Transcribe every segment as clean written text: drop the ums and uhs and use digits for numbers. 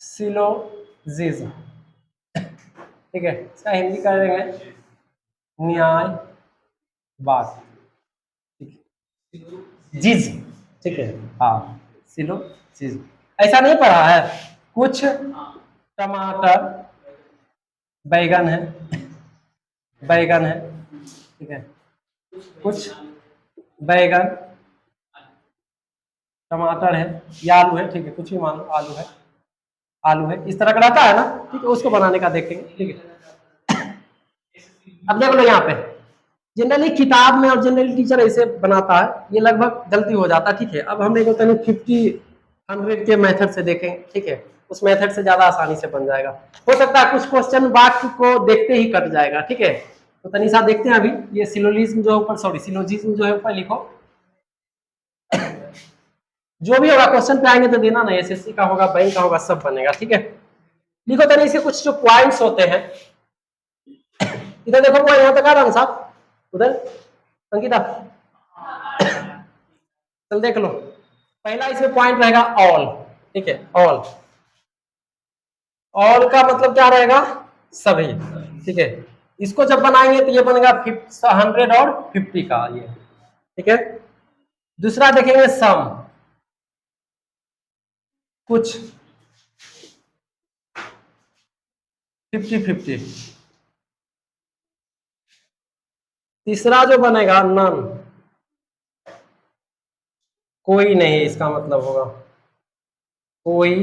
Syllogism, ठीक है। इसका हिंदी कर देंगे न्यायवाद, ठीक है। जिज्म, ठीक है, हाँ सिलोजिज्म। ऐसा नहीं पढ़ा है? कुछ टमाटर बैगन है, बैगन है, ठीक है। कुछ बैगन टमाटर है या आलू है, ठीक है, कुछ भी मान लो, आलू है, आलू है, इस तरह का रहता है ना, ठीक है। उसको बनाने का देखेंगे, ठीक है। अब देख लो यहाँ पे जनरली किताब में और जनरली टीचर ऐसे बनाता है, ये लगभग गलती हो जाता है, ठीक है। अब हम देखो 50-100 के मेथड से देखें, ठीक है। उस मेथड से ज्यादा आसानी से बन जाएगा। हो सकता है कुछ क्वेश्चन वाक्य को देखते ही कट जाएगा, ठीक है। तो तनिषा देखते हैं अभी ये सिलोजिज्म जो ऊपर, सॉरी सिलोजिज्म जो है ऊपर लिखो। जो भी होगा क्वेश्चन पे आएंगे तो देना ना, एसएससी का होगा, बैंक का होगा, सब बनेगा, ठीक है। लिखो तनी इसके कुछ जो पॉइंट्स होते हैं। इधर देखो वो यहाँ तक आ रहा ना साहब, उधर अंकिता चल देख लो। पहला इसमें पॉइंट रहेगा ऑल, ठीक है। ऑल, ऑल का मतलब क्या रहेगा? सभी, ठीक है। इसको जब बनाएंगे तो ये बनेगा 100 और 50 का ये, ठीक है। दूसरा देखेंगे सम, कुछ 50-50। तीसरा जो बनेगा नन, कोई नहीं, इसका मतलब होगा कोई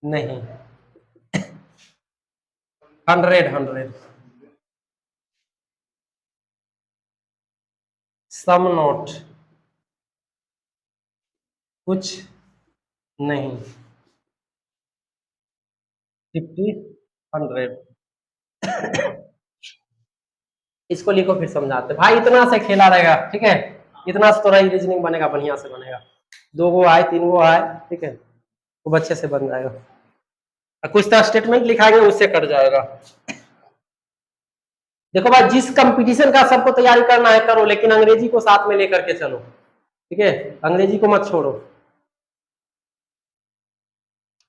नहीं। 100 सम नोट, कुछ नहीं। 50-100 इसको लिखो, फिर समझाते भाई। इतना से खेला रहेगा, ठीक है। इतना से थोड़ा रीजनिंग बनेगा, बढ़िया से बनेगा। 2 गो आए 3 गो आए, ठीक है, खूब अच्छे से बन जाएगा। कुछ तो स्टेटमेंट लिखाएंगे उससे कट जाएगा। देखो भाई, जिस कंपटीशन का सबको तैयारी करना है करो, लेकिन अंग्रेजी को साथ में लेकर के चलो, ठीक है। अंग्रेजी को मत छोड़ो।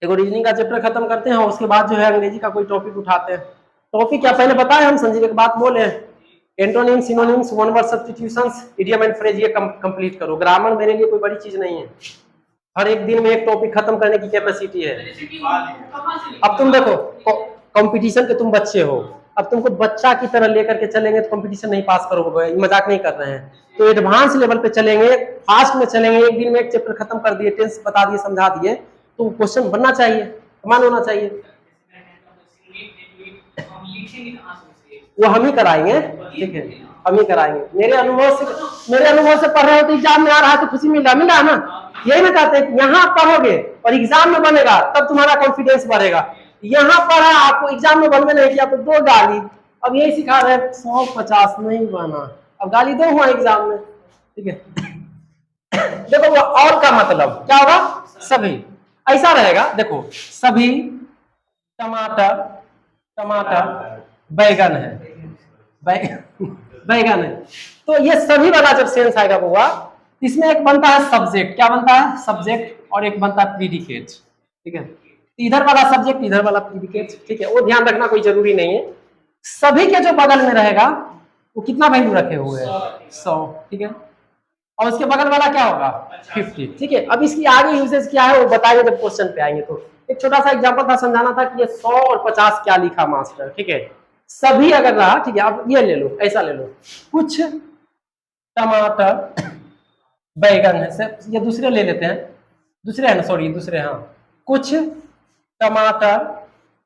देखो रीजनिंग का चैप्टर खत्म करते हैं, उसके बाद जो है अंग्रेजी का कोई टॉपिक उठाते हैं। टॉपिक क्या पहले बताए हम? संजीव एक बात बोले, antonym, synonyms, one word substitutions, idiom and phrase, ये कंप्लीट करो। ग्रामर मेरे लिए कोई बड़ी चीज नहीं है, हर एक दिन में एक टॉपिक खत्म करने की कैपेसिटी है। अब तुम देखो कंपटीशन के तुम बच्चे हो, अब तुमको बच्चा की तरह लेकर के चलेंगे तो कंपटीशन नहीं पास करोगे, मजाक नहीं कर रहे हैं। तो एडवांस लेवल पे चलेंगे, फास्ट में चलेंगे, एक दिन में एक चैप्टर खत्म कर दिए, टेंस बता दिए, समझा दिए, तो क्वेश्चन बनना चाहिए, समान होना चाहिए। वो हम ही कराएंगे, ठीक है, हम ही कराएंगे। मेरे अनुभव से पढ़ रहे हो तो एग्जाम में आ रहा है तो खुशी मिल रहा है ना। यही ना कहते हैं, यहाँ पढ़ोगे और एग्जाम में बनेगा तब तुम्हारा कॉन्फिडेंस बढ़ेगा। यहाँ पढ़ा आपको एग्जाम में बनने नहीं किया तो 2 गाली। अब यही सिखा रहे 150 नहीं बना, अब गाली दो हुआ एग्जाम में, ठीक है। देखो वो और का मतलब क्या होगा? सभी, ऐसा रहेगा। देखो सभी टमाटर, टमाटर बैगन है, बैगन है, तो ये सभी वाला जब सेंस आएगा बुआ, इसमें एक बनता है सब्जेक्ट, क्या बनता है? सब्जेक्ट, और एक बनता है प्रीडिकेट, ठीक है। इधर वाला सब्जेक्ट, इधर वाला प्रीडिकेट, ठीक है। वो ध्यान रखना कोई जरूरी नहीं है। सभी के जो बगल में रहेगा वो कितना वैल्यू रखे हुए हैं? 100, ठीक है। और उसके बगल वाला क्या होगा? 50, ठीक है। अब इसकी आगे यूजेस क्या है वो बताएंगे जब क्वेश्चन पे आएंगे। तो एक छोटा सा एग्जांपल था, समझाना था कि ये 100 और 50 क्या लिखा मास्टर, ठीक है। सभी अगर रहा, ठीक है। अब ये ले लो, ऐसा ले लो, कुछ टमाटर बैगन है, ये दूसरे ले लेते हैं, दूसरे है ना, सॉरी दूसरे, हाँ। कुछ टमाटर,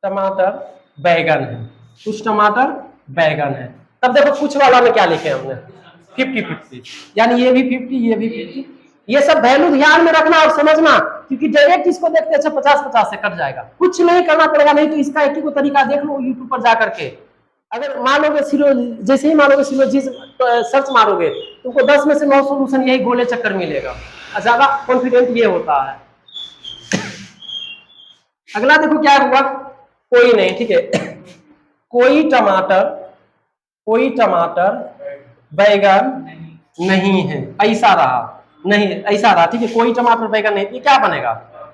टमाटर बैगन है, कुछ टमाटर बैगन है। तब देखो कुछ वाला में क्या लिखे हमने? 50-50, यानी ये भी 50, ये भी 50। ये सब वैल्यू ध्यान में रखना और समझना, क्योंकि डायरेक्ट इसको देखते अच्छा 50-50 से कट जाएगा। कुछ नहीं करना पड़ेगा, नहीं तो इसका एक ही को तरीका देख लो यूट्यूब पर जाकर के। अगर मानोगे जैसे ही मानोगे सिलोजिज्म सर्च मारोगे, तुमको 10 में से 9 सोल्यूशन यही गोले चक्कर मिलेगा। ज्यादा कॉन्फिडेंट ये होता है। अगला देखो क्या हुआ, कोई नहीं, ठीक है। कोई टमाटर, कोई टमाटर बैगन नहीं है, ऐसा रहा, नहीं ऐसा रहा, ठीक है। कोई टमाटर बैगन नहीं, ये क्या बनेगा?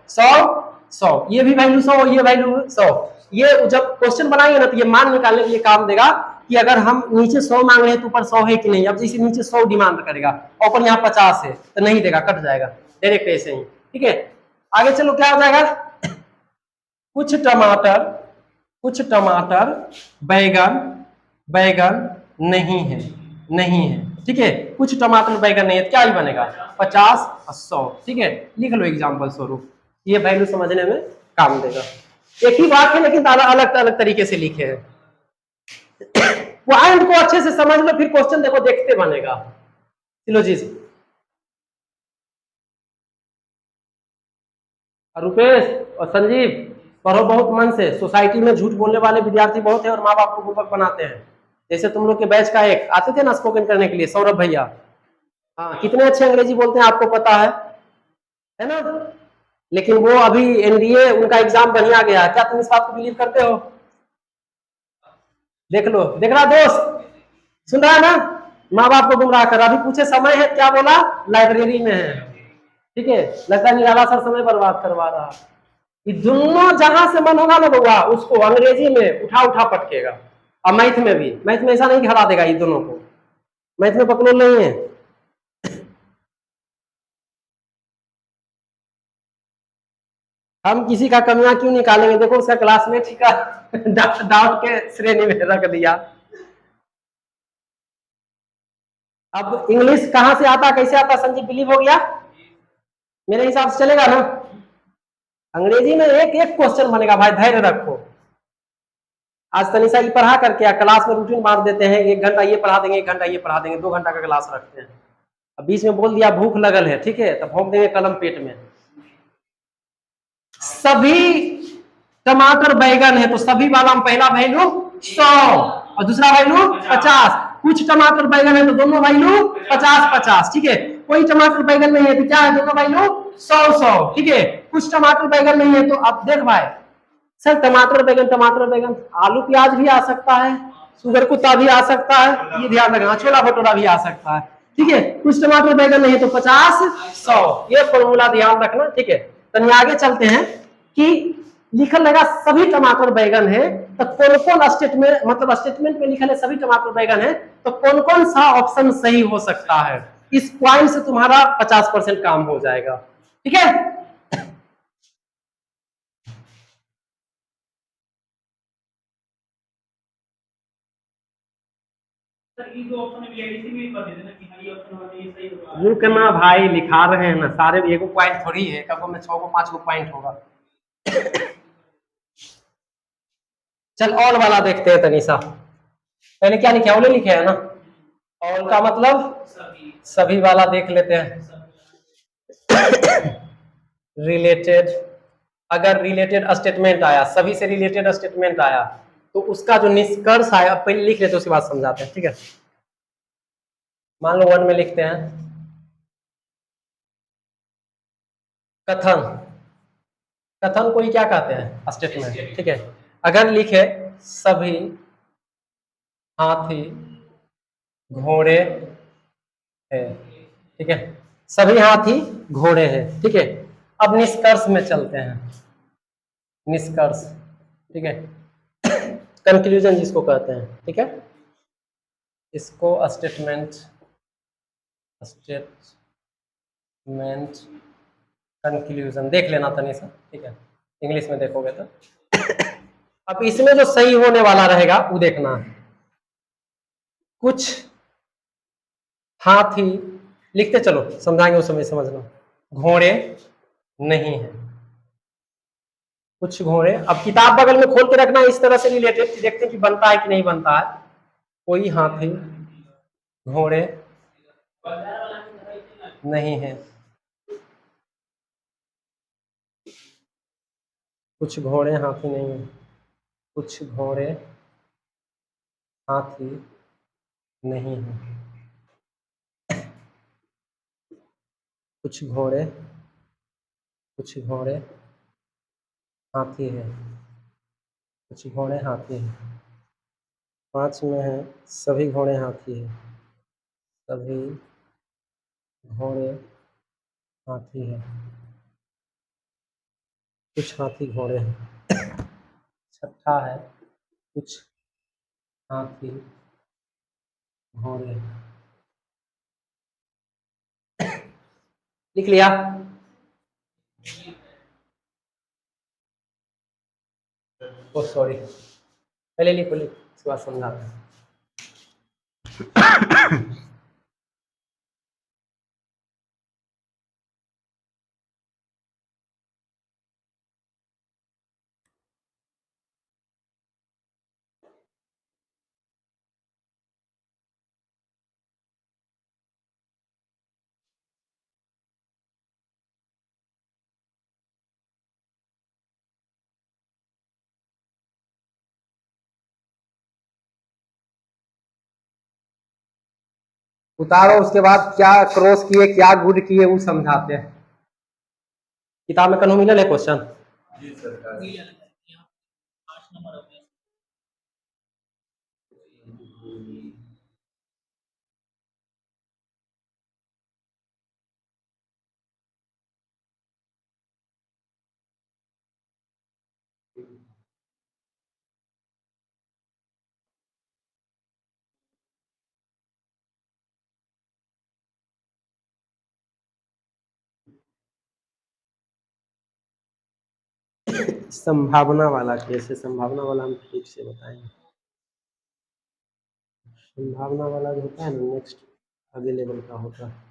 100 100, ये भी वैल्यू 100, ये वैल्यू 100। ये जब क्वेश्चन बनाएंगे ना तो ये मान निकालने के लिए काम देगा कि अगर हम नीचे 100 मांग रहे हैं तो ऊपर 100 है कि नहीं। अब जैसे नीचे 100 डिमांड करेगा और ऊपर यहाँ 50 है तो नहीं देगा, कट जाएगा डायरेक्ट ऐसे ही। ठीक है, आगे चलो क्या हो जाएगा, कुछ टमाटर बैगन बैगन नहीं है, नहीं है। ठीक है, कुछ टमाटर बैगन नहीं है तो क्या ही बनेगा, 50 और 100। ठीक है, लिख लो एग्जाम्पल स्वरूप, ये वैल्यू समझने में काम देगा। एक ही बात है लेकिन अलग अलग तरीके से लिखे हैं। पॉइंट को अच्छे से समझ लो, फिर क्वेश्चन देखो देखते बनेगा। चलो जी, रुपेश और संजीव पढ़ो बहुत मन से। सोसाइटी में झूठ बोलने वाले विद्यार्थी बहुत है और माँ बाप को बुर्बक बनाते हैं। जैसे तुम लोग के बैच का एक आते थे ना स्पोकन करने के लिए, सौरभ भैया, हाँ कितने अच्छे अंग्रेजी बोलते हैं आपको पता है ना। लेकिन वो अभी एनडीए उनका एग्जाम बढ़िया गया है, क्या तुम इस बात को बिलीव करते हो? देख लो, देख रहा दोस्त, सुन रहा है ना, माँ बाप को गुमराह कर। अभी पूछे समय है, क्या बोला, लाइब्रेरी में है। ठीक है, लगता है निराला सा समय बर्बाद करवा रहा। ये दोनों जहां से मन होगा ना बउआ, उसको अंग्रेजी में उठा उठा पटकेगा। और मैथ में भी, मैथ में ऐसा नहीं कि हरा देगा ये दोनों को, मैथ में पकड़ो नहीं है। हम किसी का कमियां क्यों निकालेंगे, देखो उसका क्लासमेट ही का डाउट के श्रेणी में रख दिया। अब इंग्लिश कहां से आता, कैसे आता, संजीव बिलीव हो गया मेरे हिसाब से, चलेगा ना। अंग्रेजी में एक एक क्वेश्चन बनेगा भाई, धैर्य रखो। आज तनिषा ये पढ़ा करके क्लास में रूटीन मार देते हैं, 1 घंटा ये पढ़ा देंगे, 1 घंटा ये पढ़ा देंगे, 2 घंटा का क्लास रखते हैं। अब बीच में बोल दिया भूख लगल है, ठीक है, तो भोंक देंगे कलम पेट में। सभी टमाटर बैगन है तो सभी वाला में पहला वैल्यू 100 और दूसरा वैल्यू 50। कुछ टमाटर बैगन है तो दोनों वैल्यू 50-50। ठीक है, कोई टमाटर बैगन नहीं है तो क्या है, दोनों वैल्यू 100-100। ठीक है, कुछ टमाटर बैगन नहीं है तो अब देख भाई, सर टमाटर बैगन, आलू प्याज भी आ सकता है, शुगर कुत्ता भी आ सकता है, ये ध्यान रखना, छोला भटूरा भी आ सकता है। ठीक है, कुछ टमाटर बैगन नहीं है तो 50-100, ये फॉर्मूला ध्यान रखना। ठीक है, तो आगे चलते हैं कि लिखल रहेगा सभी टमाटर बैगन है, तो कौन कौन स्टेटमेंट, मतलब स्टेटमेंट में लिखल है सभी टमाटर बैगन है, तो कौन कौन सा ऑप्शन सही हो सकता है। इस पॉइंट से तुम्हारा 50% काम हो जाएगा। ठीक है, रुकना भाई, लिखा रहे हैं ना सारे, एगो पॉइंट थोड़ी है, कब में 6 को 5 को पॉइंट होगा। चल ऑल वाला देखते हैं तनिषा, पहले क्या लिखे, ऑल लिखे है ना, ऑल का मतलब सभी वाला देख लेते हैं। रिलेटेड, अगर रिलेटेड स्टेटमेंट आया, सभी से रिलेटेड स्टेटमेंट आया तो उसका जो निष्कर्ष आया, पहले लिख लेते हैं उसके बाद समझाते हैं। ठीक है, मान लो 1 में लिखते हैं कथन, कथन को ही क्या कहते हैं, स्टेटमेंट। ठीक है, अगर लिखे सभी हाथी घोड़े है, ठीक है, सभी हाथी घोड़े हैं। ठीक है, अब निष्कर्ष में चलते हैं, निष्कर्ष। ठीक है, कंक्लूजन जिसको कहते हैं। ठीक है, इसको स्टेटमेंट, स्टेटमेंट कंक्लूजन देख लेना तनिषा। ठीक है, इंग्लिश में देखोगे तो। अब इसमें जो सही होने वाला रहेगा वो देखना है। कुछ हाथी, लिखते चलो समझाएंगे उस समय, समझना। घोड़े नहीं है, कुछ घोड़े। अब किताब बगल में खोल के रखना, इस तरह से रिलेटेड, देखते हैं कि बनता है कि नहीं बनता है। कोई हाथी घोड़े नहीं है, कुछ घोड़े हाथी नहीं है, कुछ घोड़े हाथी नहीं है, कुछ घोड़े, कुछ घोड़े हाथी है, कुछ घोड़े हाथी है। 5 में है सभी घोड़े हाथी है, सभी घोड़े हाथी है। कुछ हाथी घोड़े हैं। छठा है कुछ हाथी घोड़े हैं। लिख लिया? ओ सॉरी, पहले लिखो, लिख इसके बाद समझाते हैं। उतारो, उसके बाद क्या क्रॉस किए, क्या गुड किए, वो समझाते हैं। किताब में कन्हू मिलल है क्वेश्चन? संभावना वाला कैसे? संभावना वाला हम ठीक से बताएंगे। संभावना वाला जो होता है ना, नेक्स्ट अगले लेवल का होता है।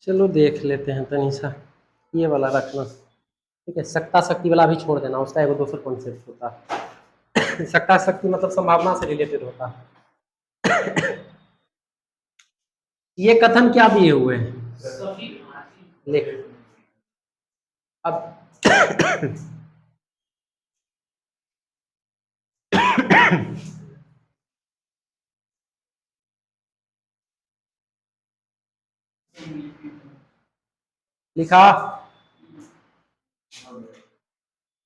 चलो देख लेते हैं तनिषा, ये वाला रखना, ठीक है। सक्ता शक्ति वाला भी छोड़ देना, उसका एगो दूसरा कॉन्सेप्ट होता है। सक्ता शक्ति मतलब संभावना से रिलेटेड होता है। ये कथन क्या दिए हुए हैं? लिख अब। लिखा?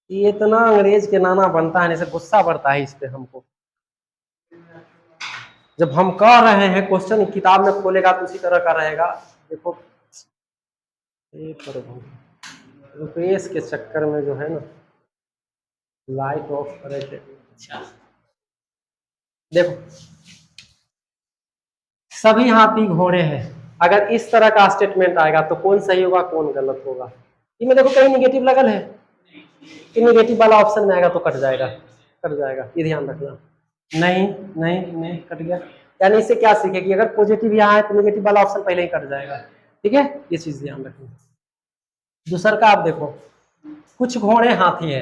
ये इतना अंग्रेज के नाना बनता है, इसे गुस्सा बढ़ता है इस पे हमको। जब हम कह रहे हैं क्वेश्चन किताब में खोलेगा तो उसी तरह का रहेगा। देखो रुपेश के चक्कर में जो है ना, लाइट ऑफ करे थे। देखो सभी हाथी घोड़े हैं, अगर इस तरह का स्टेटमेंट आएगा तो कौन सही होगा कौन गलत होगा? इनमें देखो कहीं निगेटिव लगल है, कि निगेटिव वाला ऑप्शन में आएगा तो कट जाएगा, कट जाएगा, ये ध्यान रखना। नहीं नहीं नहीं, कट गया। यानी इससे क्या सीखे कि अगर पॉजिटिव यहाँ है तो निगेटिव वाला ऑप्शन पहले ही कट जाएगा, ठीक है। ये चीज ध्यान रखना। दूसरा का आप देखो, कुछ घोड़े हाथी है।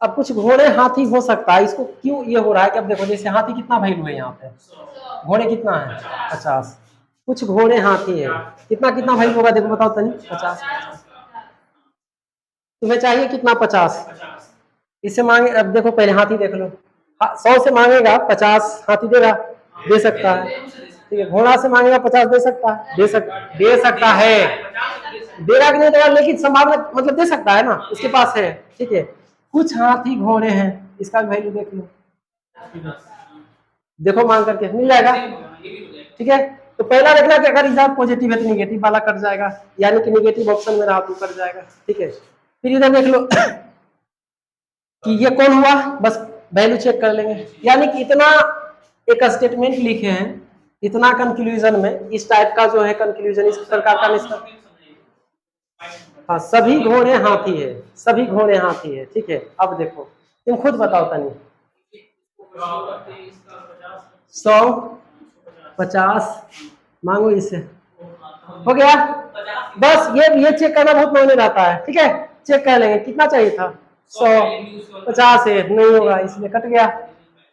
अब कुछ घोड़े हाथी हो सकता है, इसको क्यों ये हो रहा है कि अब देखो जैसे हाथी कितना वैल्यू है यहाँ पे, घोड़े कितना है 50। कुछ घोड़े हाथी है, कितना कितना वैल्यू होगा देखो बताओ तनी? 50। तुम्हें चाहिए कितना? 50। इससे मांगे, अब देखो पहले हाथी देख लो, 100 से मांगेगा 50 हाथी देगा, दे सकता है, ठीक है। घोड़ा से मांगेगा 50 दे सकता है, दे सकता है, देगा कि नहीं देगा, लेकिन संभावना मतलब दे सकता है ना, उसके पास है, ठीक है। कुछ हाथी घोड़े हैं, इसका वैल्यू देख लो, देखो मांग करके मिल जाएगा, ठीक है। तो पहला देखना कि अगर रिजल्ट पॉजिटिव है तो निगेटिव वाला कट जाएगा, यानी कि निगेटिव ऑप्शन में रहा तो कट जाएगा, ठीक है। फिर इधर देख लो कि ये कौन हुआ, बस वैल्यू चेक कर लेंगे। यानी कि इतना एक स्टेटमेंट लिखे हैं, इतना कंक्लूजन में इस टाइप का जो है कंक्लूजन, इस प्रकार का निष्कर्ष। हाँ सभी घोड़े हाथी है, सभी घोड़े हाथी है, ठीक है। अब देखो तुम खुद बताओ तनी, 100 50 मांगो इससे, हो गया। बस ये चेक करना बहुत मायने रहता है, ठीक है। चेक कर लेंगे कितना चाहिए था, 100 50 है, नहीं होगा इसलिए कट गया,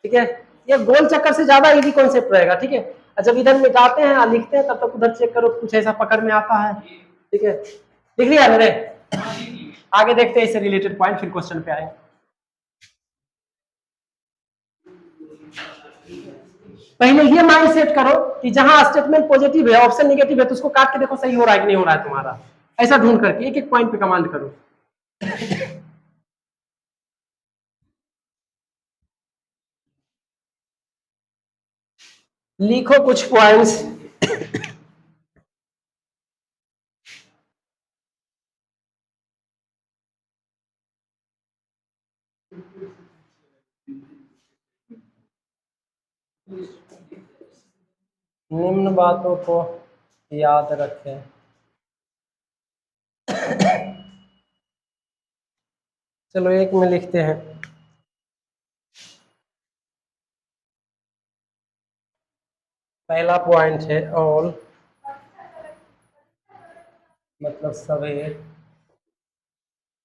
ठीक है। ये गोल चक्कर से ज्यादा इजी कॉन्सेप्ट रहेगा, ठीक है। जब इधर में जाते हैं और लिखते हैं तब तक उधर चेक करो, कुछ ऐसा पकड़ में आता है, ठीक है। लिख लिया मेरे? आगे देखते हैं इससे रिलेटेड पॉइंट, फिर क्वेश्चन पे आए। पहले ये माइंड सेट करो कि जहां स्टेटमेंट पॉजिटिव है ऑप्शन निगेटिव है तो उसको काट के देखो सही हो रहा है कि नहीं हो रहा है तुम्हारा। ऐसा ढूंढ करके एक एक पॉइंट पे कमांड करो। लिखो कुछ पॉइंट्स। निम्न बातों को याद रखें। चलो एक में लिखते हैं। पहला पॉइंट है ऑल, मतलब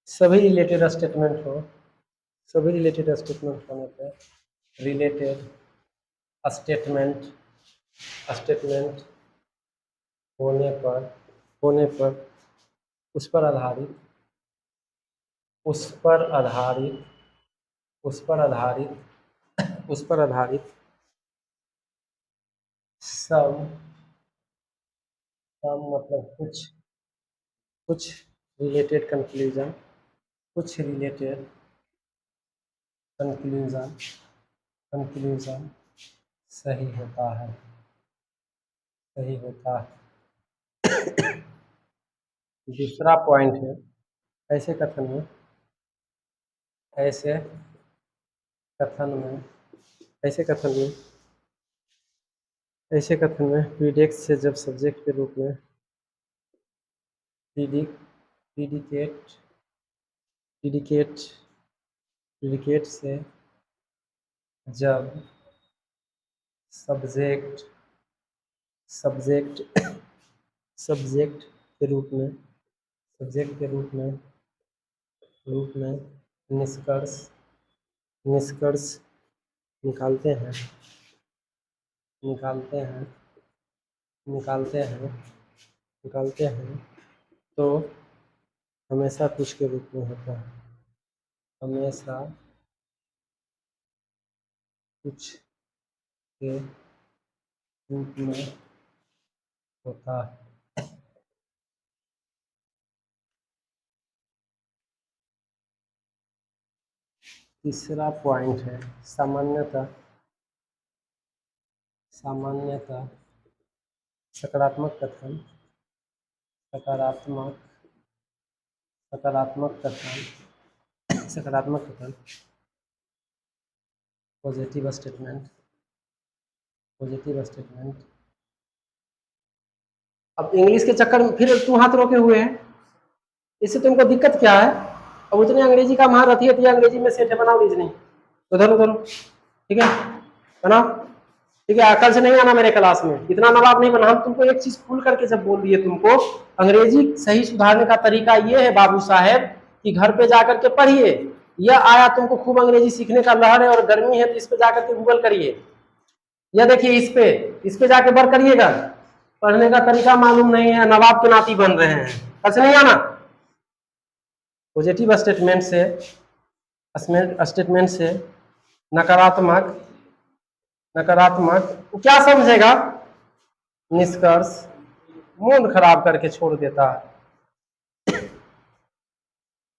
सभी रिलेटेड स्टेटमेंट हो, सभी रिलेटेड स्टेटमेंट होने पर रिलेटेड स्टेटमेंट स्टेटमेंट होने पर उस पर आधारित उस पर आधारित उस पर आधारित उस पर आधारित सब सब मतलब कुछ रिलेटेड कंक्लूजन कुछ रिलेटेड कंक्लूजन कंक्लूजन सही होता है, सही होता है। दूसरा पॉइंट है ऐसे कथन में ऐसे कथन में ऐसे कथन में ऐसे कथन में प्रीडिक्ट से जब सब्जेक्ट के रूप में प्रीडिकेट प्रीडिकेट प्रीडिकेट से जब सब्जेक्ट सब्जेक्ट सब्जेक्ट के रूप में निष्कर्ष निष्कर्ष निकालते हैं निकालते हैं निकालते हैं निकालते हैं तो हमेशा कुछ के रूप में होता है, हमेशा कुछ के रूप में होता है। तीसरा पॉइंट है सामान्यतः सकारात्मक कथन सकारात्मक सकारात्मक कथन पॉजिटिव स्टेटमेंट अब इंग्लिश के चक्कर में फिर तू हाथ रोके हुए है, इससे तुमको दिक्कत क्या है? अब उतने अंग्रेजी का महारथी है तो अंग्रेजी में सेट है, बनाओ रीजनिंग उधर ठीक है बनाओ, ठीक है। कल से नहीं आना मेरे क्लास में, इतना नवाब नहीं बना। हम तुमको एक चीज खुल करके जब बोल दिए तुमको अंग्रेजी सही सुधारने का तरीका ये है बाबू साहेब कि घर पे जाकर के पढ़िए। यह आया तुमको खूब अंग्रेजी सीखने का लहर है और गर्मी है तो इस पे जाकर के गूगल करिए। यह देखिए इस पे जाके वर्क करिएगा। पढ़ने का तरीका मालूम नहीं है, नवाब के नाती बन रहे हैं। कल से नहीं आना। पॉजिटिव स्टेटमेंट से नकारात्मक वो क्या समझेगा? निष्कर्ष मूड खराब करके छोड़ देता है।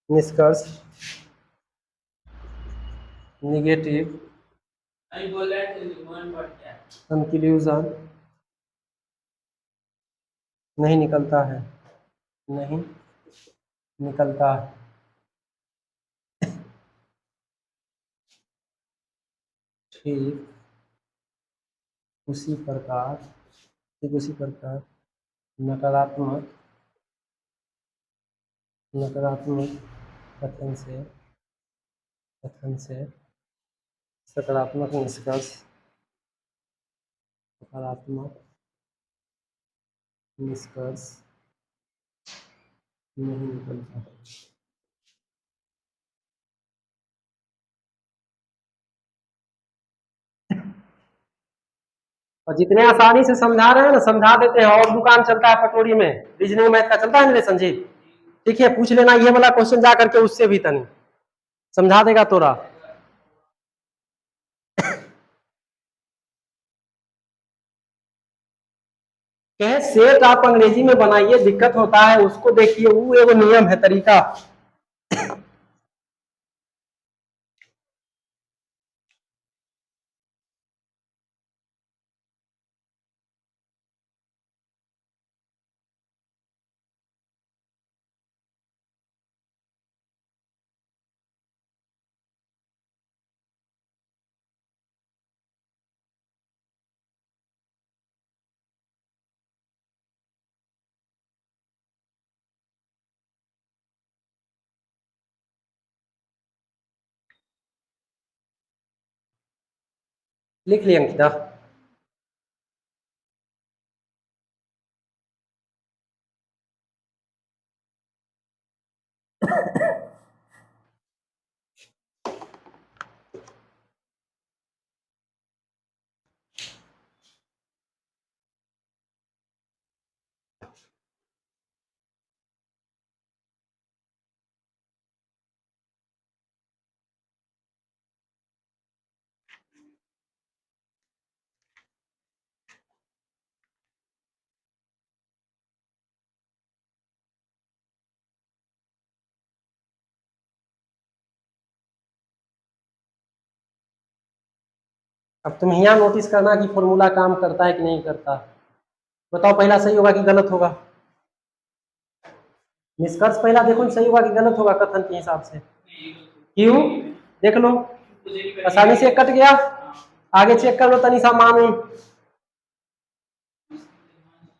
निष्कर्ष निगेटिव कंक्लूजन नहीं निकलता है, नहीं निकलता है। ठीक उसी प्रकार नकारात्मक कथन से सकारात्मक निष्कर्ष नहीं निकलता है। और जितने आसानी से समझा रहे हैं ना समझा देते हैं। और दुकान चलता है पटोरी में, रीजनिंग मैथ का चलता है मेरे संजीव, ठीक है। पूछ लेना ये वाला क्वेश्चन जा करके उससे भी तनी समझा देगा तोरा। कहे सेट आप अंग्रेजी में बनाइए, दिक्कत होता है उसको देखिए, वो एगो नियम है, तरीका। लिख लिया अंकिता? अब तुम यहाँ नोटिस करना कि फॉर्मूला काम करता है कि नहीं करता। बताओ पहला सही होगा कि गलत होगा? निष्कर्ष पहला देखो सही होगा कि गलत होगा कथन के हिसाब से। क्यों? देख लो, आसानी से कट गया। आगे चेक कर लो तनिषा, मान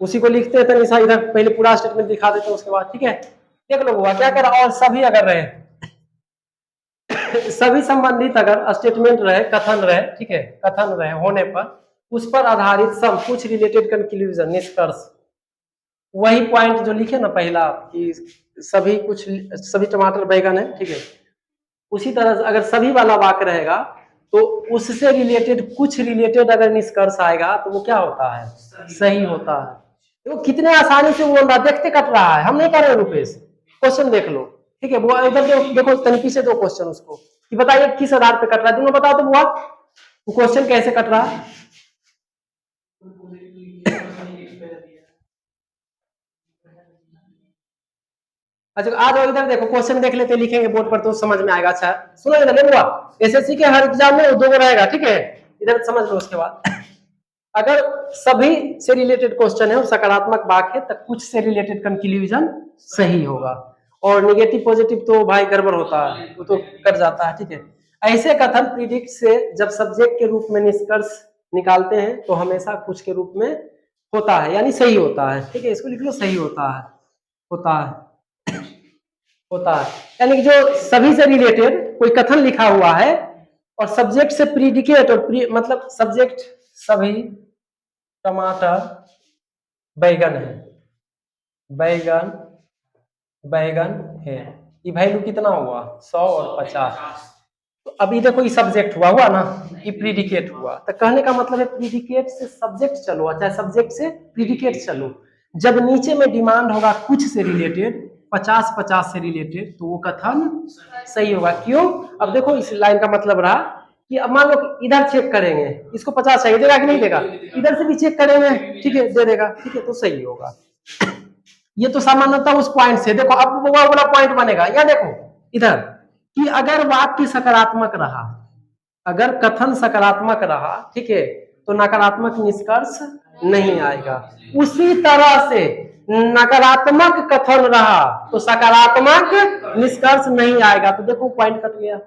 उसी को लिखते हैं तनिषा, इधर पहले पूरा स्टेटमेंट दिखा देते हैं उसके बाद, ठीक है? देख लो हुआ क्या कह रहा, और सभी अगर रहे सभी संबंधित अगर स्टेटमेंट रहे, कथन रहे, ठीक है, कथन रहे होने पर उस पर आधारित सब कुछ रिलेटेड कंक्लूजन, निष्कर्ष, वही पॉइंट जो लिखे ना पहला कि सभी कुछ, सभी टमाटर बैगन है, ठीक है, उसी तरह से अगर सभी वाला वाक्य रहेगा तो उससे रिलेटेड कुछ रिलेटेड अगर निष्कर्ष आएगा तो वो क्या होता है? सही होता है। तो कितने आसानी से बोल रहा, देखते कट रहा है, हम नहीं कर रहे रुपेश। क्वेश्चन देख लो, ठीक है, वो इधर देखो तनिकी से दो क्वेश्चन उसको कि बताइए किस आधार पे कट रहा है, तुमने बताओ तो बुआ वो क्वेश्चन कैसे कट रहा है? अच्छा आ जाओ इधर देखो, क्वेश्चन देख लेते, लिखेंगे बोर्ड पर तो समझ में आएगा। अच्छा सुनो इधर बुआ, एसएससी के हर एग्जाम में दो रहेगा, ठीक है, इधर समझ लो। उसके बाद अगर सभी से रिलेटेड क्वेश्चन है और सकारात्मक वाक्य है तो कुछ से रिलेटेड कंक्लूजन सही होगा, और निगेटिव पॉजिटिव तो भाई गड़बड़ होता है, वो तो कट जाता है, ठीक है। ऐसे कथन प्रिडिक्ट से जब सब्जेक्ट के रूप में निष्कर्ष निकालते हैं तो हमेशा कुछ के रूप में होता है, यानी सही होता है, ठीक है, इसको लिख लो, सही होता है, होता है, होता है। यानी कि जो सभी से रिलेटेड कोई कथन लिखा हुआ है और सब्जेक्ट से प्रीडिकेट और मतलब सब्जेक्ट सभी टमाटर बैगन है, बैगन बैगन है, ये वैल्यू कितना हुआ? 100 और 50। तो अभी देखो ये सब्जेक्ट हुआ ना, ये प्रीडिकेट हुआ, तो कहने का मतलब है प्रीडिकेट से सब्जेक्ट चलो, अच्छा सब्जेक्ट से प्रीडिकेट चलो। जब नीचे में डिमांड होगा कुछ से रिलेटेड, 50-50 से रिलेटेड, तो वो कथन सही होगा। क्यों? अब देखो इस लाइन का मतलब रहा कि अब मान लो इधर चेक करेंगे, इसको 50 चाहिए, देगा कि नहीं देगा? इधर से भी चेक करेंगे, ठीक है, दे देगा, ठीक है, तो सही होगा। ये तो सामान्यतः उस पॉइंट से देखो, अब वो वाला पॉइंट बनेगा, या देखो इधर कि अगर वाक्य सकारात्मक रहा, अगर कथन सकारात्मक रहा, ठीक है, तो नकारात्मक निष्कर्ष नहीं आएगा। उसी तरह से नकारात्मक कथन रहा तो सकारात्मक निष्कर्ष नहीं आएगा। तो देखो पॉइंट कट गया,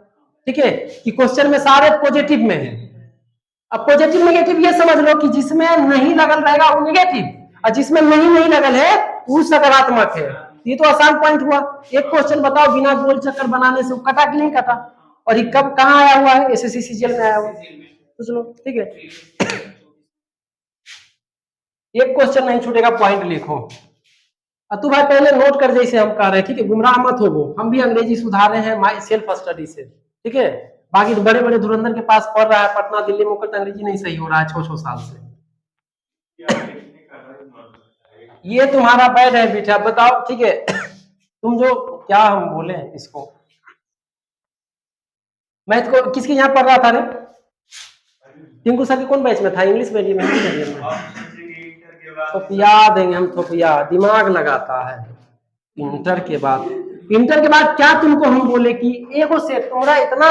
ठीक है, कि क्वेश्चन में सारे पॉजिटिव में है। अब पॉजिटिव नेगेटिव ये समझ लो कि जिसमें नहीं लगल रहेगा वो नेगेटिव, और जिसमें नहीं लगल है वो सकारात्मक है। ये तो आसान पॉइंट हुआ। एक क्वेश्चन बताओ बिना गोल चक्कर बनाने से, वो कटा कि नहीं कटा? और ये कब कहाँ आया हुआ है? एसएससी सीजीएल में आया हुआ, सोच लो, ठीक है। एक क्वेश्चन नहीं छूटेगा, पॉइंट लिखो। तू भाई पहले नोट कर, जैसे हम कह रहे हैं, ठीक है, गुमराह मत हो, हम भी अंग्रेजी सुधार रहे हैं माई सेल्फ स्टडी से, ठीक है। बाकी तो बड़े बड़े धुरंधर के पास पढ़ रहा है पटना दिल्ली में, होकर अंग्रेजी नहीं सही हो रहा है 6 साल से। ये तुम्हारा बैड है बेटा, बताओ, ठीक है। तुम जो क्या हम बोले इसको, मैथ को किसके यहाँ पढ़ रहा था रे? टिंकू सर के कौन बैच में था? इंग्लिश मीडियम में, हिंदी मीडियम में? थोपिया देंगे हम, थोपिया दिमाग लगाता है। इंटर के बाद क्या तुमको हम बोले कि एगो सेट तुम्हारा इतना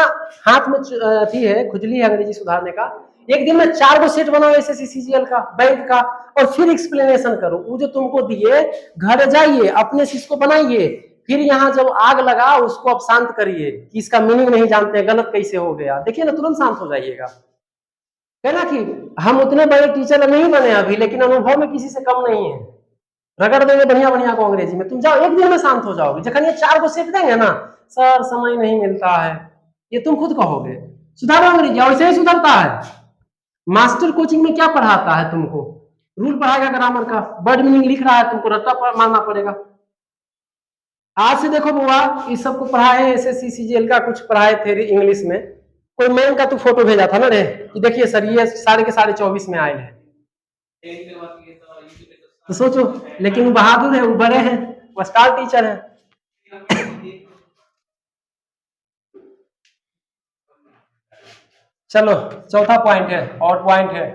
हाथ में अथी है, खुजली है अंग्रेजी सुधारने का, एक दिन में 4 गो सेट बनाओ एसएससी सीजीएल का, बैंक का, और फिर एक्सप्लेनेशन करो। वो जो तुमको दिए, घर जाइए अपने से इसको बनाइए, फिर यहाँ जब आग लगा उसको अब शांत करिए कि इसका मीनिंग नहीं जानते, गलत कैसे हो गया, देखिए ना तुरंत शांत हो जाइएगा। है ना कि हम उतने बड़े टीचर नहीं बने अभी, लेकिन अनुभव में किसी से कम नहीं है। रगड़ देंगे बढ़िया बढ़िया को अंग्रेजी में, तुम जाओ एक दिन में शांत हो जाओगे। जखन ये 4 को सेट देंगे ना, सर समय नहीं मिलता है, ये तुम खुद कहोगे, सुधारो अंग्रेजी, वैसे ही सुधरता है। मास्टर कोचिंग में क्या पढ़ाता है तुमको? रूल पढ़ाएगा ग्रामर का, वर्ड मीनिंग लिख रहा है, तुमको रट्टा मारना पड़ेगा। आज से देखो बुआ, इस सबको पढ़ाए, एसएससी सीजीएल का कुछ पढ़ाए थे इंग्लिश में, कोई मैम का तू फोटो भेजा था ना रे कि देखिए सर ये साढ़े के 24.5 में आए हैं, तो सोचो। लेकिन वो बहादुर है, वो बड़े हैं, वो स्टार टीचर है। चलो चौथा पॉइंट है, और पॉइंट है,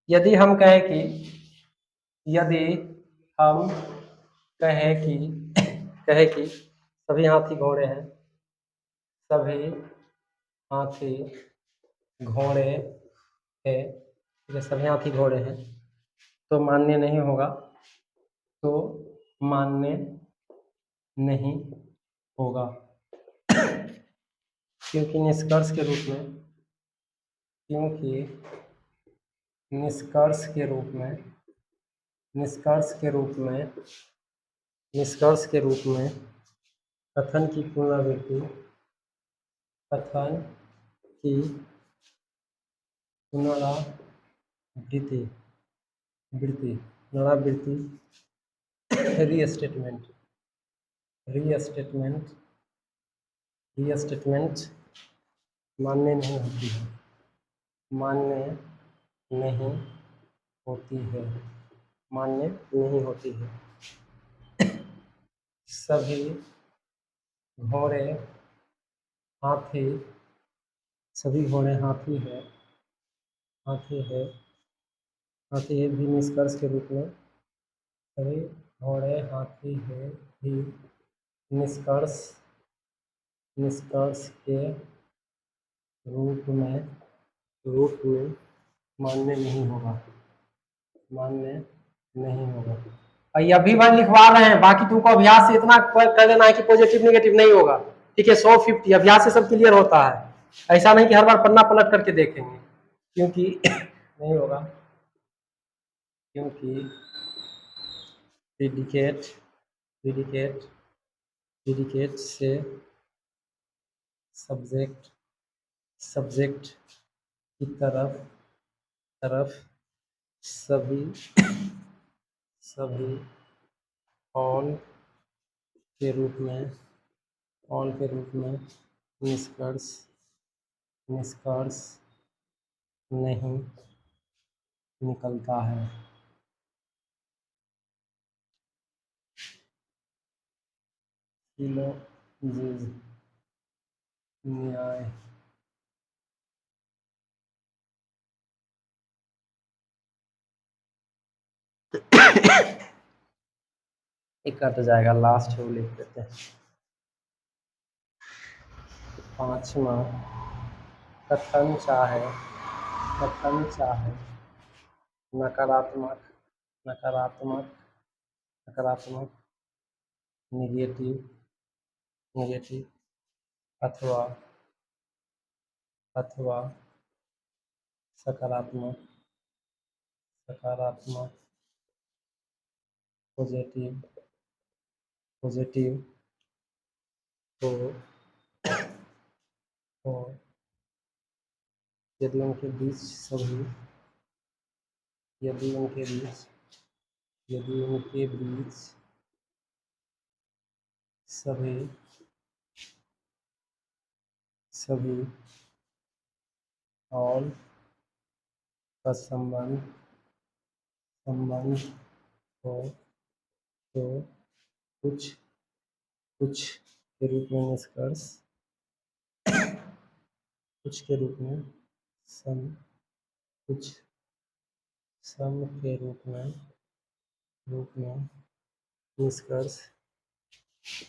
यदि हम कहें कि यदि हम कहें कि कहे कि सभी हाथी घोड़े हैं, सभी हाथी घोड़े हैं, ये सभी हाथी घोड़े हैं, तो मान्य नहीं होगा, तो मान्य नहीं होगा, क्योंकि निष्कर्ष के रूप में, क्योंकि निष्कर्ष के रूप में, निष्कर्ष के रूप में, निष्कर्ष के रूप में कथन की पुनरावृत्ति, कथन की पुनरावृत्ति, वृत्ति, पुनरावृत्ति, रीस्टेटमेंट, रीस्टेटमेंट, रीस्टेटमेंट मान्य नहीं होती है, मान्य नहीं होती है, मान्य नहीं होती है। सभी घोड़े हाथी, सभी घोड़े हाथी है, हाथी है, हाथी है भी निष्कर्ष के रूप में, सभी घोड़े हाथी है भी निष्कर्ष, निष्कर्ष के रूप में, रूप में मान्य नहीं होगा, मान्य नहीं होगा। और ये अभी बार लिखवा रहे हैं, बाकी तुमको अभ्यास से इतना कर लेना है कि पॉजिटिव नेगेटिव नहीं होगा, ठीक है। 150 अभ्यास से सब क्लियर होता है, ऐसा नहीं कि हर बार पन्ना पलट करके देखेंगे, क्योंकि नहीं होगा, क्योंकि प्रीडिकेट, प्रीडिकेट, प्रीडिकेट से सब्जेक्ट, सब्जेक्ट की तरफ, तरफ सभी, सभी ऑन के रूप में, ऑन के रूप में निष्कर्ष, निष्कर्ष नहीं निकलता है। सिलोजिज्म, न्याय, एक कट जाएगा, लास्ट वो लिख देते हैं। 5वां, कथन चाहे, कथन चाहे नकारात्मक, नकारात्मक, नकारात्मक, नेगेटिव, नेगेटिव, अथवा, अथवा सकारात्मक, सकारात्मक, पॉजिटिव, पॉजिटिव हो यदि उनके बीच सभी, यदि उनके बीच, यदि उनके बीच सभी, सभी और का संबंध, संबंध हो, तो कुछ, कुछ के रूप में निष्कर्ष, कुछ के रूप में सम, कुछ सम के रूप में निष्कर्ष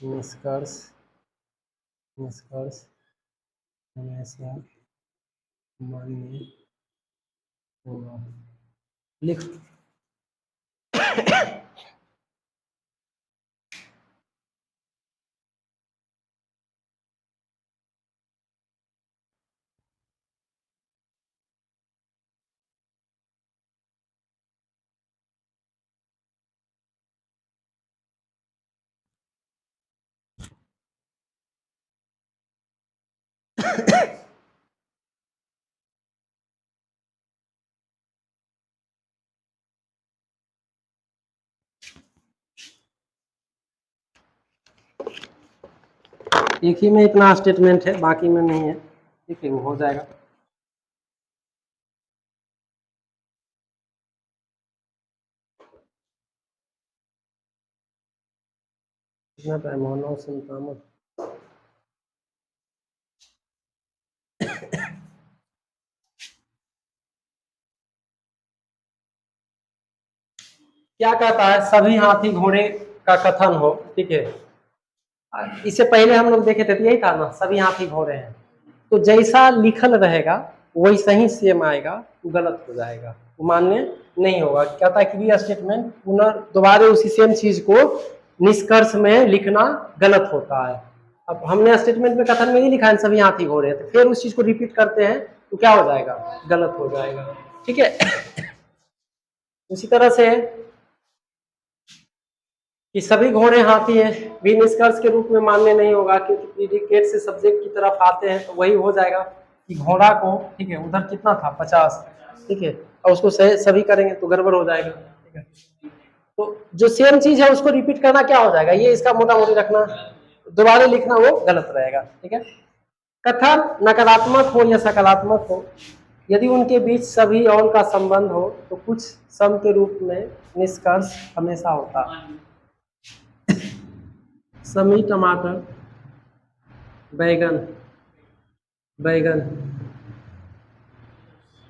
निष्कर्ष निष्कर्ष हमेशा मान्य होगा। लिख। एक ही में इतना स्टेटमेंट है, बाकी में नहीं है। ठीक है, वो हो जाएगा। कितना टाइम हो? 9:57। क्या कहता है? सभी हाथी घोड़े का कथन हो। ठीक है, इससे पहले हम लोग देखे थे तो यही था ना, सभी हाथी घोड़े हैं। तो जैसा लिखल रहेगा वैसा ही सेम आएगा, वो गलत हो जाएगा, वो मान्य नहीं होगा। कहता है कि स्टेटमेंट पुनः दोबारा उसी सेम चीज को निष्कर्ष में लिखना गलत होता है। अब हमने स्टेटमेंट में कथन में ही लिखा है सभी हाथी घोड़े, तो फिर उस चीज को रिपीट करते हैं तो क्या हो जाएगा? गलत हो जाएगा। ठीक है। उसी तरह से कि सभी घोड़े हाथी हैं भी निष्कर्ष के रूप में मान्य नहीं होगा, क्योंकि प्रीडिकेट से सब्जेक्ट की तरफ आते हैं तो वही हो जाएगा कि घोड़ा को, ठीक है, उधर कितना था 50, ठीक है, और उसको सभी करेंगे तो गड़बड़ हो जाएगा। ठीक है, तो जो सेम चीज है उसको रिपीट करना क्या हो जाएगा? ये इसका मोटा मोटी रखना, दोबारा लिखना वो गलत रहेगा। ठीक है, कथन नकारात्मक हो या सकारात्मक हो, यदि उनके बीच सभी और का संबंध हो तो कुछ सम के रूप में निष्कर्ष हमेशा होता है। समी टमाटर बैगन बैगन,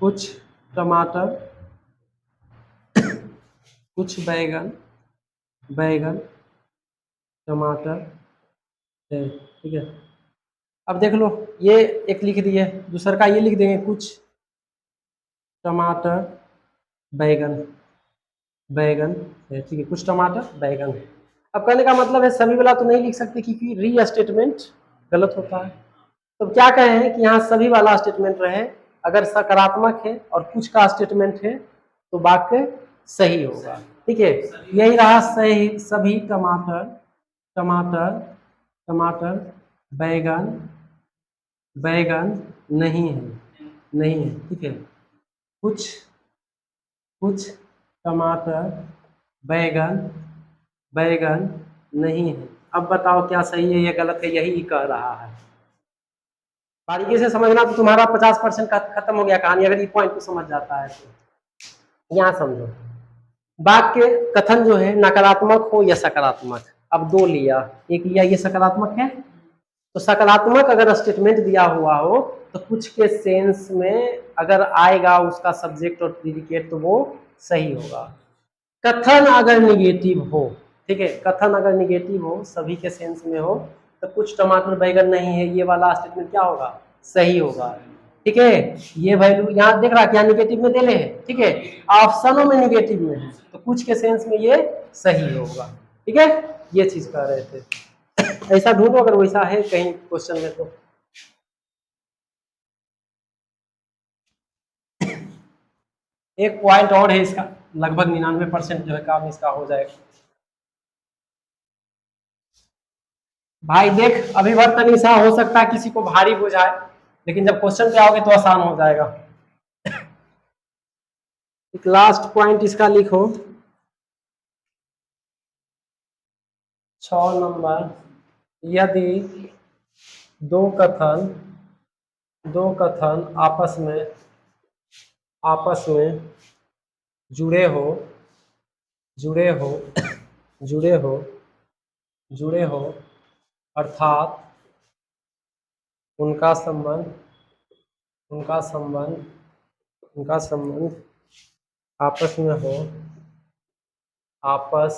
कुछ टमाटर कुछ बैगन बैगन टमाटर है। ठीक है, अब देख लो, ये एक लिख दिए, दूसरा का ये लिख देंगे कुछ टमाटर बैगन बैगन है। ठीक है, कुछ टमाटर बैगन है। अब कहने का मतलब है सभी वाला तो नहीं लिख सकते क्योंकि री स्टेटमेंट गलत होता है। तो क्या कहे हैं कि यहाँ सभी वाला स्टेटमेंट रहे, अगर सकारात्मक है और कुछ का स्टेटमेंट है तो वाक्य सही होगा। ठीक है, यही रहा सही। सभी टमाटर टमाटर टमाटर बैगन बैगन नहीं है, नहीं है। ठीक है, कुछ कुछ टमाटर बैगन बैगन नहीं है। अब बताओ क्या सही है या गलत है, यही कह रहा है। बारीकी से समझना तो तुम्हारा 50% का खत्म हो गया कहानी, अगर ये पॉइंट को समझ जाता है तो। यहाँ समझो, वाक्य कथन जो है नकारात्मक हो या सकारात्मक, अब दो लिया, एक लिया ये सकारात्मक है, तो सकारात्मक अगर स्टेटमेंट दिया हुआ हो तो कुछ के सेंस में अगर आएगा उसका सब्जेक्ट और प्रीडिकेट तो वो सही होगा। कथन अगर निगेटिव हो, ठीक है, कथन अगर निगेटिव हो, सभी के सेंस में हो, तो कुछ टमाटर बैगन नहीं है, ये वाला स्टेटमेंट क्या होगा? सही होगा। ठीक है, ये वैल्यू यहाँ देख रहा है, क्या निगेटिव में देले है। ठीक है, ऑप्शनों में निगेटिव में है तो कुछ के सेंस में ये सही होगा। ठीक है, ये चीज कह रहे थे। ऐसा ढूंढो अगर वैसा है कहीं क्वेश्चन में तो। एक पॉइंट और है इसका, लगभग 99% जो है काम इसका हो जाएगा। भाई देख, अभिवर्तन ईसा हो सकता है किसी को भारी बुझाए, लेकिन जब क्वेश्चन पे आओगे तो आसान हो जाएगा। एक लास्ट पॉइंट इसका लिखो, 6 नंबर। यदि दो कथन आपस में जुड़े हो जुड़े हो जुड़े हो जुड़े हो अर्थात उनका संबंध उनका संबंध आपस में हो, आपस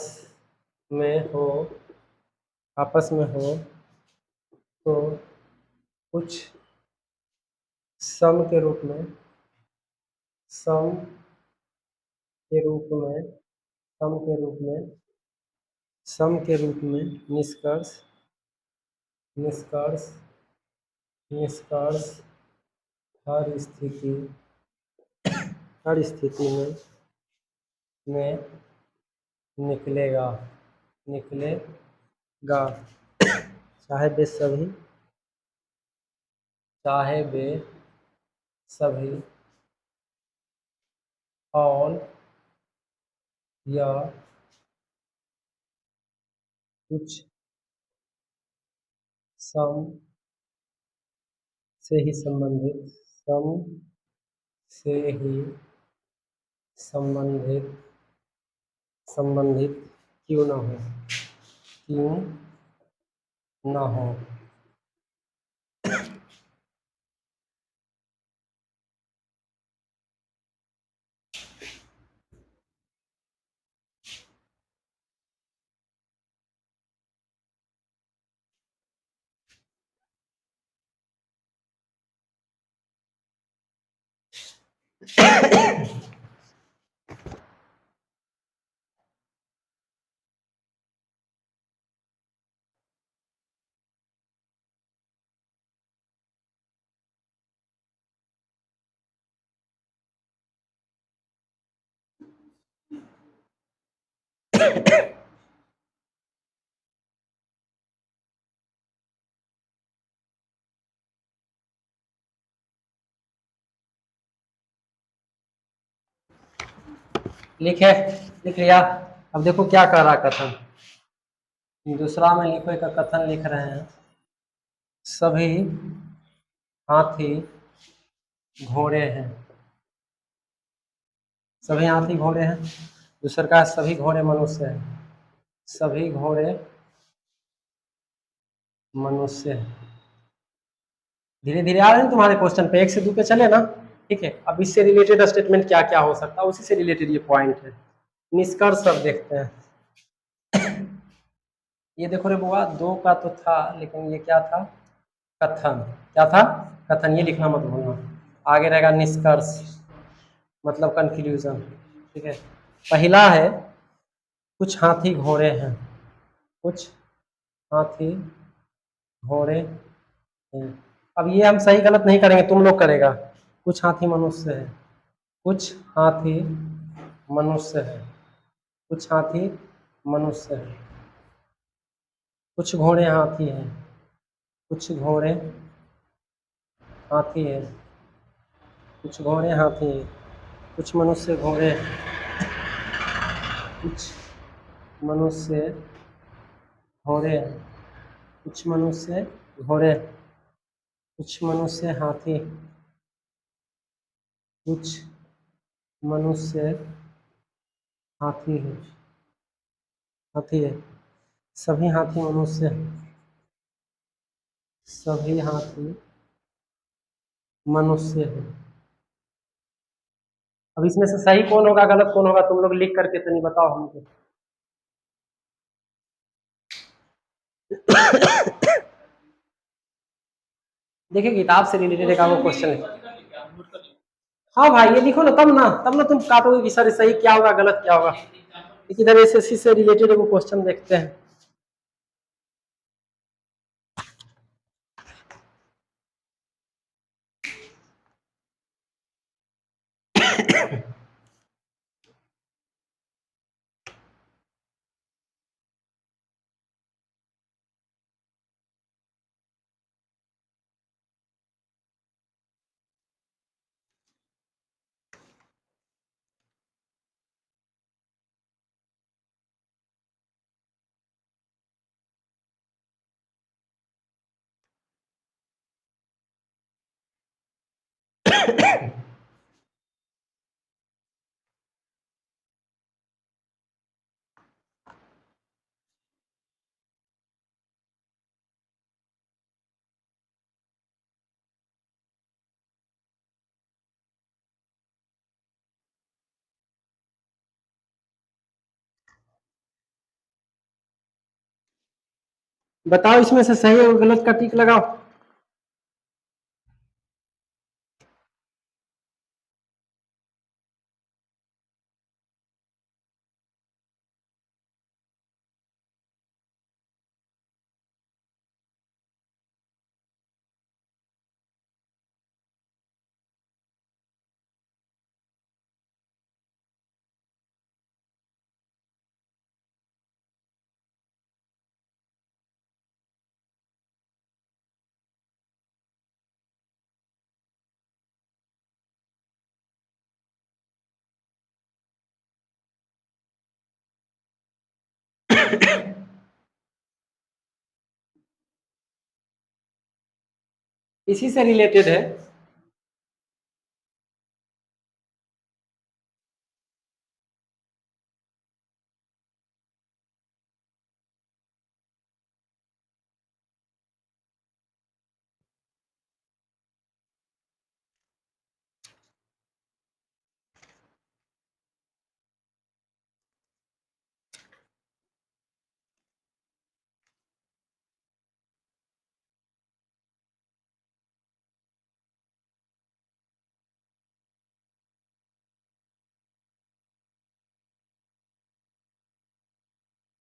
में हो, आपस में हो तो कुछ सम के रूप में, सम के रूप में, सम के रूप में, सम के रूप में निष्कर्ष, निष्कर्ष, निष्कर्ष हर स्थिति, हर स्थिति में निकलेगा, निकलेगा, चाहे वे सभी, चाहे वे सभी और या कुछ सम से ही संबंधित, सम से ही संबंधित, संबंधित क्यों न हो, क्यों न हो। लिखे, लिख लिया। अब देखो क्या कह रहा कथन, दूसरा में लिखो का कथन लिख रहे हैं, सभी हाथी घोड़े हैं, सभी हाथी घोड़े हैं। दूसरा का सभी घोड़े मनुष्य हैं, सभी घोड़े मनुष्य हैं। धीरे धीरे आ रहे हैं तुम्हारे क्वेश्चन पे, 1 से 2 पे चले ना, ठीक है। अब इससे रिलेटेड स्टेटमेंट क्या क्या हो सकता है, उसी से रिलेटेड ये पॉइंट है। निष्कर्ष अब देखते हैं। ये देखो रे बुआ, 2 का तो था, लेकिन ये क्या था, कथन। क्या था, कथन। ये लिखना मत भूलना। आगे रहेगा निष्कर्ष, मतलब कंक्लूजन, ठीक है। पहला है कुछ हाथी घोड़े हैं, कुछ हाथी घोड़े हैं। अब ये हम सही गलत नहीं करेंगे, तुम लोग करेगा। कुछ हाथी मनुष्य है, कुछ हाथी मनुष्य है, कुछ हाथी मनुष्य है, कुछ घोड़े हाथी हैं, कुछ घोड़े हाथी है, कुछ घोड़े हाथी है, कुछ मनुष्य घोड़े, कुछ मनुष्य घोड़े, कुछ मनुष्य घोड़े, कुछ मनुष्य हाथी, कुछ मनुष्य हाथी है, हाथी है। सभी हाथी मनुष्य हैं, सभी हाथी मनुष्य है। अब इसमें से सही कौन होगा गलत कौन होगा, तुम लोग लिख करके तो नहीं बताओ हमको। देखिए किताब से रिलेटेड एक आपको क्वेश्चन है। हाँ भाई ये लिखो ना, तब ना तुम काटोगे कि सर सही क्या होगा गलत क्या होगा। इधर एसएससी से रिलेटेड वो क्वेश्चन देखते हैं। बताओ इसमें से सही और गलत का टिक लगाओ। इसी से रिलेटेड है।